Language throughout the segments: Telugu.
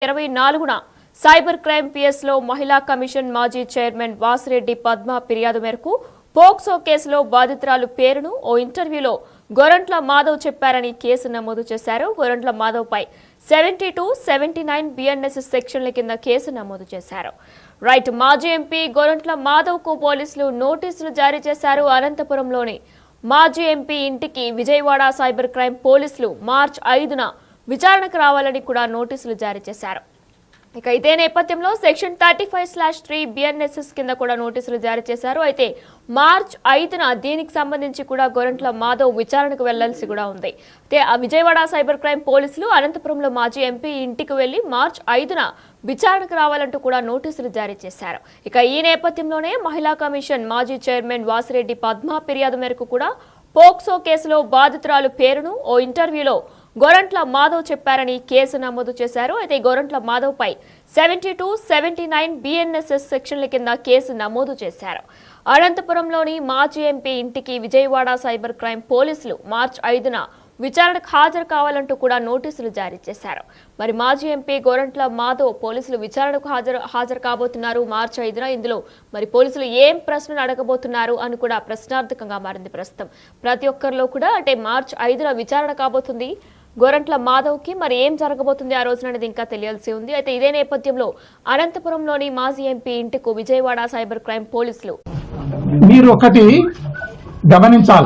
24న సైబర్ క్రైమ్ పిఎస్ లో మహిళా కమిషన్ మాజీ చైర్మన్ వాసిరెడ్డి పద్మ ఫిర్యాదు మేరకు పోక్సో కేసులో బాధితురాలు పేరును ఓ ఇంటర్వ్యూలో గొరంట్ల మాధవ్ చెప్పారని కేసు నమోదు చేశారు. గొరంట్ల మాధవ్ పై 72, 79 బిఎన్ఎస్ సెక్షన్ల కింద కేసు నమోదు చేశారు. రైట్ మాజీ ఎంపీ గొరంట్ల మాధవ్ కు పోలీసులు నోటీసులు జారీ చేశారు. అనంతపురంలోని మాజీ ఎంపీ ఇంటికి విజయవాడ సైబర్ క్రైమ్ పోలీసులు మార్చి 5న విచారణకు రావాలని కూడా నోటీసులు జారీ చేశారు. ఇక ఇదే నేపథ్యంలో సెక్షన్ 35/3 బిఎన్ఎస్ఎస్ కింద కూడా నోటీసులు జారీ చేశారు. అయితే మార్చి 5న దీనికి సంబంధించి కూడా గొరంట్ల మాధవ్ విచారణకు వెళ్లాల్సి కూడా ఉంది. అయితే ఆ విజయవాడ సైబర్ క్రైమ్ పోలీసులు అనంతపురంలో మాజీ ఎంపీ ఇంటికి వెళ్లి మార్చి 5న విచారణకు రావాలంటూ కూడా నోటీసులు జారీ చేశారు. ఇక ఈ నేపథ్యంలోనే మహిళా కమిషన్ మాజీ చైర్మన్ వాసిరెడ్డి పద్మ ఫిర్యాదు మేరకు కూడా పోక్సో కేసులో బాధితురాలు పేరును ఓ ఇంటర్వ్యూలో గొరంట్ల మాధవ్ చెప్పారని కేసు నమోదు చేశారు. అయితే గొరంట్ల మాధవ్ పై 72, 79 బిఎన్ఎస్ఎస్ సెక్షన్ల కింద కేసు నమోదు చేశారు. అనంతపురంలోని మాజీ ఎంపీ ఇంటికి విజయవాడ సైబర్ క్రైమ్ పోలీసులు మార్చి 5న విచారణకు హాజరు కావాలంటూ కూడా నోటీసులు జారీ చేశారు. మరి మాజీ ఎంపీ గొరంట్ల మాధవ్ పోలీసులు విచారణకు హాజరు కాబోతున్నారు మార్చి 5న. ఇందులో మరి పోలీసులు ఏం ప్రశ్నలు అడగబోతున్నారు అని కూడా ప్రశ్నార్థకంగా మారింది. ప్రస్తుతం ప్రతి ఒక్కరిలో కూడా అంటే మార్చి 5న విచారణ కాబోతుంది గొరంట్ల మాధవ్ కి. మరి ఏం జరగబోతుంది ఆ రోజున అనేది ఇంకా తెలియాల్సి ఉంది. అయితే ఇదే నేపథ్యంలో అనంతపురంలోని మాజీ ఎంపీ ఇంటికి విజయవాడ సైబర్ క్రైమ్ పోలీసులు మీరు ఒకటి గమనించాల,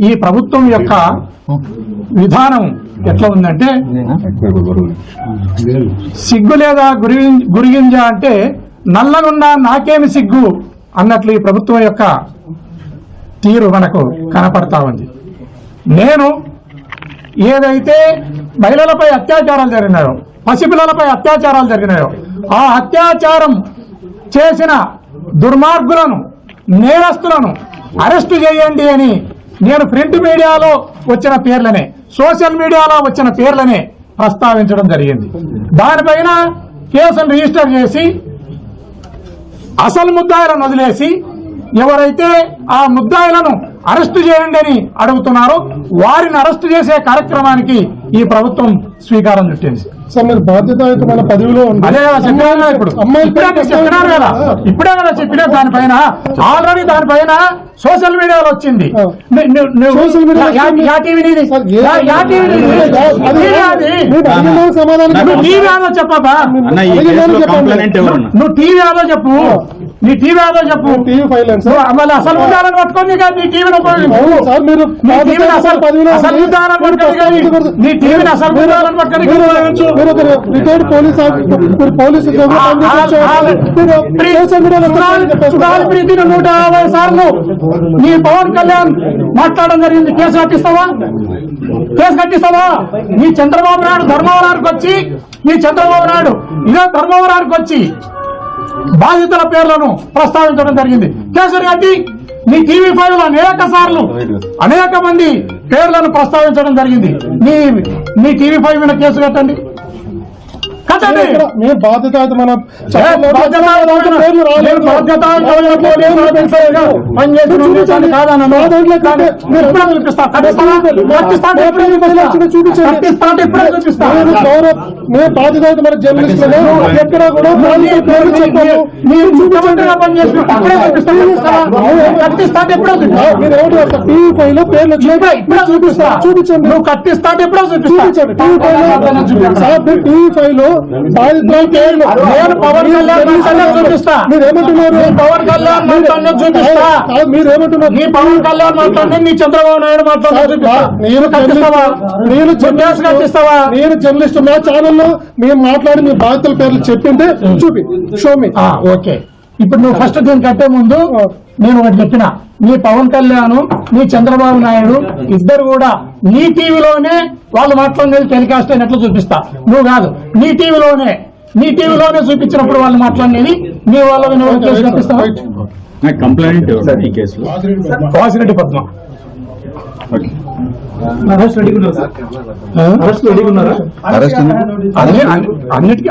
ఈ ప్రభుత్వం యొక్క విధానం ఎట్లా ఉందంటే సిగ్గు లేదా గురిగింజ అంటే నల్లగున్నా నాకేమి సిగ్గు అన్నట్లు ఈ ప్రభుత్వం యొక్క తీరు మనకు కనపడతా ఉంది. నేను ఏదైతే మహిళలపై అత్యాచారాలు జరిగినాయో, పసిపిల్లలపై అత్యాచారాలు జరిగినాయో, ఆ అత్యాచారం చేసిన దుర్మార్గులను, నేరస్తులను అరెస్టు చేయండి అని నేను ప్రింట్ మీడియాలో వచ్చిన పేర్లనే, సోషల్ మీడియాలో వచ్చిన పేర్లనే ప్రస్తావించడం జరిగింది. దానిపైన కేసును రిజిస్టర్ చేసి అసలు ముద్దాయిలను వదిలేసి ఎవరైతే ఆ ముద్దాయిలను అరెస్టు చేయండి అని అడుగుతున్నారో వారిని అరెస్టు చేసే కార్యక్రమానికి ఈ ప్రభుత్వం శ్రీకారం చుట్టింది. సార్ మీరు బాధ్యతాయుతమైన పదవిలో అదే కదా చెప్పినా, ఇప్పుడు చెప్పినారు కదా, ఇప్పుడే కదా చెప్పినా. దానిపైన ఆల్రెడీ దానిపైన సోషల్ మీడియాలో వచ్చింది. టీవీలో చెప్పబా, నువ్వు టీవీలో చెప్పు, నీ టీవీలో చెప్పు. టీవీ ఫైల్ మళ్ళీ అసలు ఉదాహరణ పట్టుకొని కాదు నీ టీవీని సార్ మీరు అసలు ఉదాహరణ పట్టుకొని నీ టీవీని అసలు ఉదాహరణ పట్టుకొని రిటైర్డ్ పోలీసు 150 సార్లు నీ పవన్ కళ్యాణ్ మాట్లాడడం జరిగింది. కేసు కట్టిస్తావా? నీ చంద్రబాబు నాయుడు ధర్మవరానికి వచ్చి ఇదే ధర్మవరానికి వచ్చి బాధితుల పేర్లను ప్రస్తావించడం జరిగింది. కేసులు కట్టి నీ టీవీ ఫైవ్ లో అనేక మంది పేర్లను ప్రస్తావించడం జరిగింది. నీ టీవీ ఫైవ్ మీద కేసు కట్టండి. మేము బాధ్యతాయుతమైన మేము బాధ్యతాయుతమైన జర్నలిస్ట్ ఎక్కడ కూడా టీవీ ఫైవ్ లో పేర్లు చూపించండి. నువ్వు కట్టిస్తా ఎప్పుడో చూపించండి. టీవీ ఫైవ్ లో నేను పవన్ కళ్యాణ్ చూపిస్తా. మీరేమంటున్నారు? పవన్ కళ్యాణ్ చూపిస్తా. మీరేమంటున్నారు? నీ పవన్ కళ్యాణ్ మాట్లాడి నీ చంద్రబాబు నాయుడు మాట్లాడి కట్టిస్తావా? నేను జర్నలిస్ట్, మా ఛానల్లో మేము మాట్లాడి మీ బాధితుల పేర్లు చెప్పింటే షో మీ. ఓకే, ఇప్పుడు నువ్వు ఫస్ట్ దీన్ని కట్టే ముందు నేను ఒకటి చెప్పిన, నీ పవన్ కళ్యాణ్ నీ చంద్రబాబు నాయుడు ఇద్దరు కూడా నీ టీవీలోనే వాళ్ళు మాట్లాడినది టెలికాస్ట్ అయినట్లు చూపిస్తా. నువ్వు కాదు, నీ టీవీలోనే చూపించినప్పుడు వాళ్ళు మాట్లాడినది నీ వాళ్ళ కేసు కట్టిస్తావా? వాసిరెడ్డి పద్మ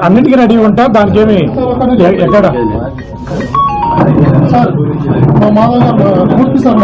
అన్నిటికీ రెడీ ఉంటా. దానికి ఏమి ఎక్కడ సార్ మా మామూలుగా పూర్తి సార్